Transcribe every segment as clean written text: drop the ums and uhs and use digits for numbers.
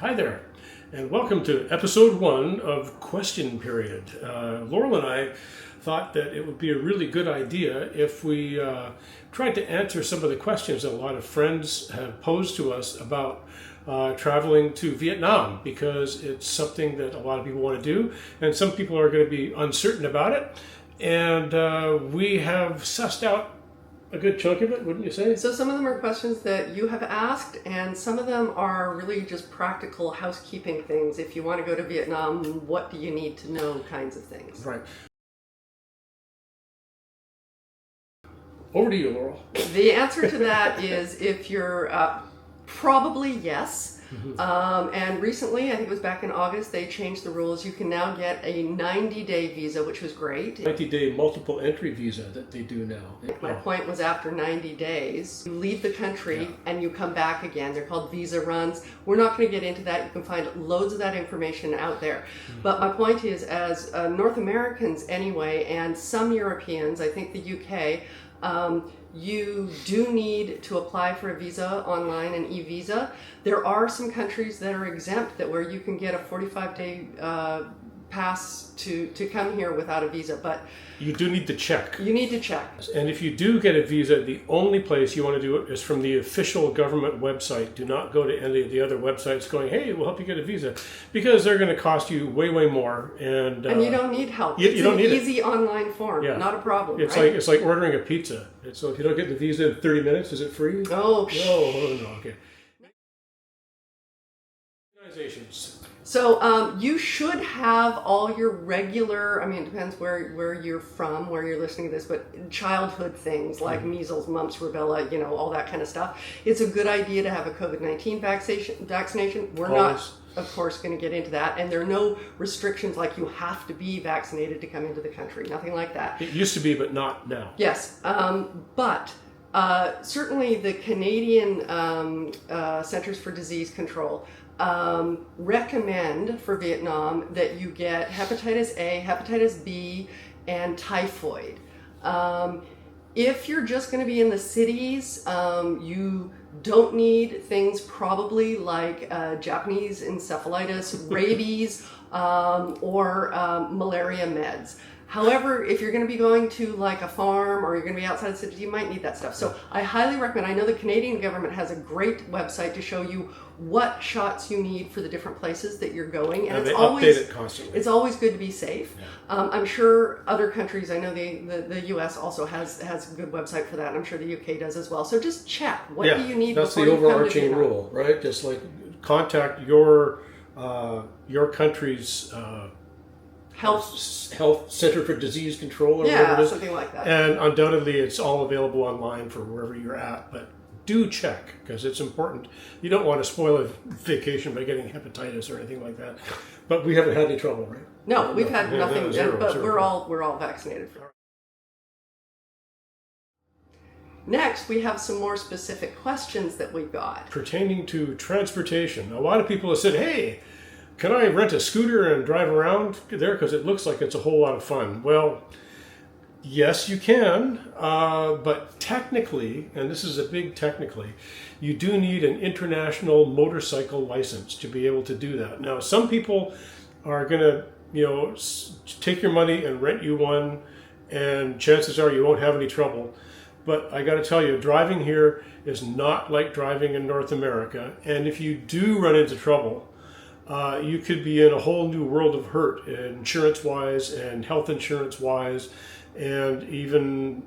Hi there, and welcome to episode 1 of Question Period. Laurel and I thought that it would be a really good idea if we tried to answer some of the questions that a lot of friends have posed to us about traveling to Vietnam, because it's something that a lot of people want to do, and some people are going to be uncertain about it. And we have sussed out a good chunk of it, wouldn't you say? So some of them are questions that you have asked, and some of them are really just practical housekeeping things. If you want to go to Vietnam, what do you need to know kinds of things. Right. Over to you, Laurel. The answer to that is if you're probably yes. And recently, I think it was back in August, they changed the rules. You can now get a 90-day visa, which was great. 90-day multiple entry visa that they do now. My point was, after 90 days, you leave the country and you come back again. They're called visa runs. We're not going to get into that. You can find loads of that information out there. But my point is, as North Americans anyway, and some Europeans, I think the UK, you do need to apply for a visa online, an e-visa. There are some countries that are exempt, that where you can get a 45-day pass to come here without a visa, but you do need to check. You need to check. And if you do get a visa, the only place you want to do it is from the official government website. Do not go to any of the other websites going, hey, we'll help you get a visa, because they're going to cost you way, way more. And you don't need help. You don't need an easy online form, not a problem. It's right? it's like ordering a pizza. So if you don't get the visa in 30 minutes, is it free? Oh, no, okay. Organizations. So you should have all your regular, it depends where you're from, where you're listening to this, but childhood things like measles, mumps, rubella, all that kind of stuff. It's a good idea to have a COVID-19 vaccination. We're not, of course, going to get into that. And there are no restrictions like you have to be vaccinated to come into the country. Nothing like that. It used to be, but not now. Yes. But certainly the Canadian Centers for Disease Control recommend for Vietnam that you get hepatitis A, hepatitis B, and typhoid. If you're just going to be in the cities, you don't need things probably like Japanese encephalitis, rabies, or malaria meds. However, if you're going to be going to like a farm or you're going to be outside the city, you might need that stuff. So I highly recommend, I know the Canadian government has a great website to show you what shots you need for the different places that you're going. And they update it constantly. It's always good to be safe. Yeah. I'm sure other countries, I know the US also has a good website for that, and I'm sure the UK does as well. So just check. What do you need before you come to Vietnam? That's the overarching rule, right? Just like contact your country's Health Center for Disease Control, or whatever it is. Something like that. And undoubtedly, it's all available online for wherever you're at. But do check, because it's important. You don't want to spoil a vacation by getting hepatitis or anything like that. But we haven't had any trouble, right? No, we've had nothing. Zero. We're all vaccinated. Next, we have some more specific questions that we've got pertaining to transportation. A lot of people have said, "Hey, can I rent a scooter and drive around there, because it looks like it's a whole lot of fun?" Well, yes, you can, but technically, and this is a big technically, you do need an international motorcycle license to be able to do that. Now, some people are going to, take your money and rent you one, and chances are you won't have any trouble. But I got to tell you, driving here is not like driving in North America, and if you do run into trouble, you could be in a whole new world of hurt, insurance-wise and health insurance-wise, and even,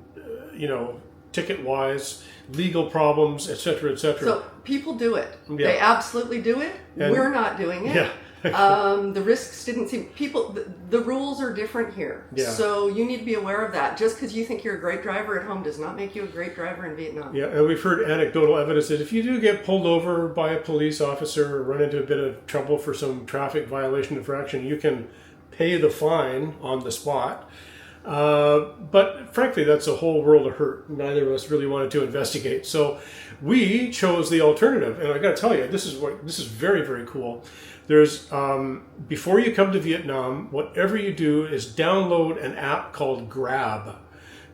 ticket-wise, legal problems, etc., etc. So people do it. Yeah. They absolutely do it. And we're not doing it. Yeah. The risks didn't seem... The rules are different here. Yeah. So you need to be aware of that. Just because you think you're a great driver at home does not make you a great driver in Vietnam. Yeah, and we've heard anecdotal evidence that if you do get pulled over by a police officer or run into a bit of trouble for some traffic violation infraction, you can pay the fine on the spot. But frankly, that's a whole world of hurt. Neither of us really wanted to investigate. So we chose the alternative. And I got to tell you, this is very, very cool. There's, before you come to Vietnam, whatever you do is download an app called Grab.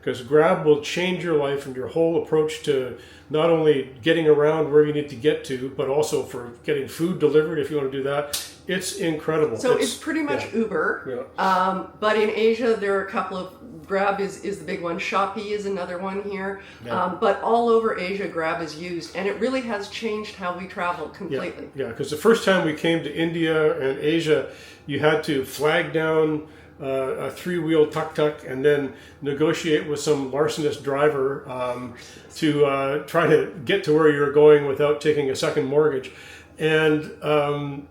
because Grab will change your life and your whole approach to not only getting around where you need to get to, but also for getting food delivered if you want to do that. It's incredible. So it's pretty much Uber. Yeah. But in Asia, there are a couple of, Grab is the big one. Shopee is another one here. Yeah. But all over Asia, Grab is used. And it really has changed how we travel completely. Yeah, because the first time we came to India and Asia, you had to flag down a three-wheel tuk-tuk and then negotiate with some larcenous driver to try to get to where you're going without taking a second mortgage. And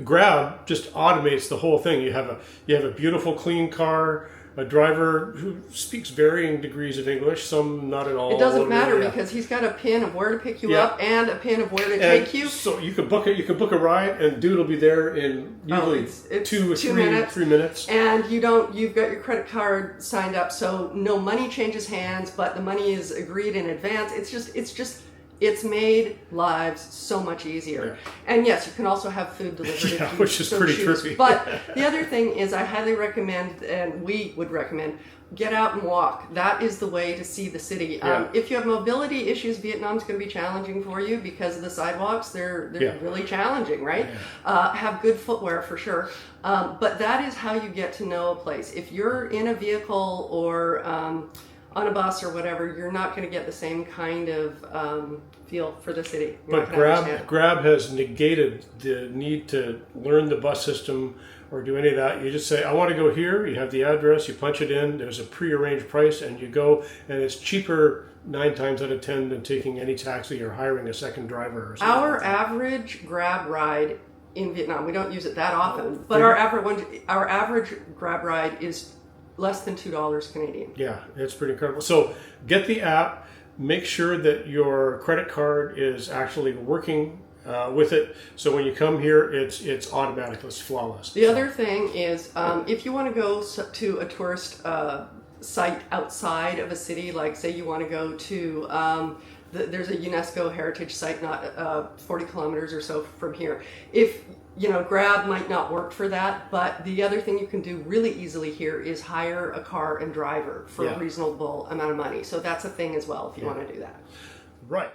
Grab just automates the whole thing. You have a beautiful, clean car, a driver who speaks varying degrees of English, some not at all. It doesn't matter because he's got a pin of where to pick you up and a pin of where to take you. So you can book it. You can book a ride, and dude will be there in usually it's 2 or 3 minutes. And you've got your credit card signed up, so no money changes hands, but the money is agreed in advance. It's made lives so much easier. Yeah. And yes, you can also have food delivered. Yeah, which is pretty trippy. But the other thing is I highly recommend, and we would recommend, get out and walk. That is the way to see the city. Yeah. If you have mobility issues, Vietnam's going to be challenging for you because of the sidewalks. They're really challenging, right? Yeah. Have good footwear for sure. But that is how you get to know a place. If you're in a vehicle or on a bus or whatever, you're not going to get the same kind of feel for the city. But Grab has negated the need to learn the bus system or do any of that. You just say, I want to go here. You have the address. You punch it in. There's a prearranged price, and you go. And it's cheaper 9 times out of 10 than taking any taxi or hiring a second driver. Or something. Our average Grab ride in Vietnam, we don't use it that often, but our average Grab ride is less than $2 Canadian. Yeah, it's pretty incredible. So get the app. Make sure that your credit card is actually working with it. So when you come here, it's automatic. It's flawless. The other thing is if you want to go to a tourist site outside of a city, like say you want to go to there's a UNESCO heritage site not 40 kilometers or so from here. If Grab might not work for that, but the other thing you can do really easily here is hire a car and driver for a reasonable amount of money. So that's a thing as well if you want to do that. Right.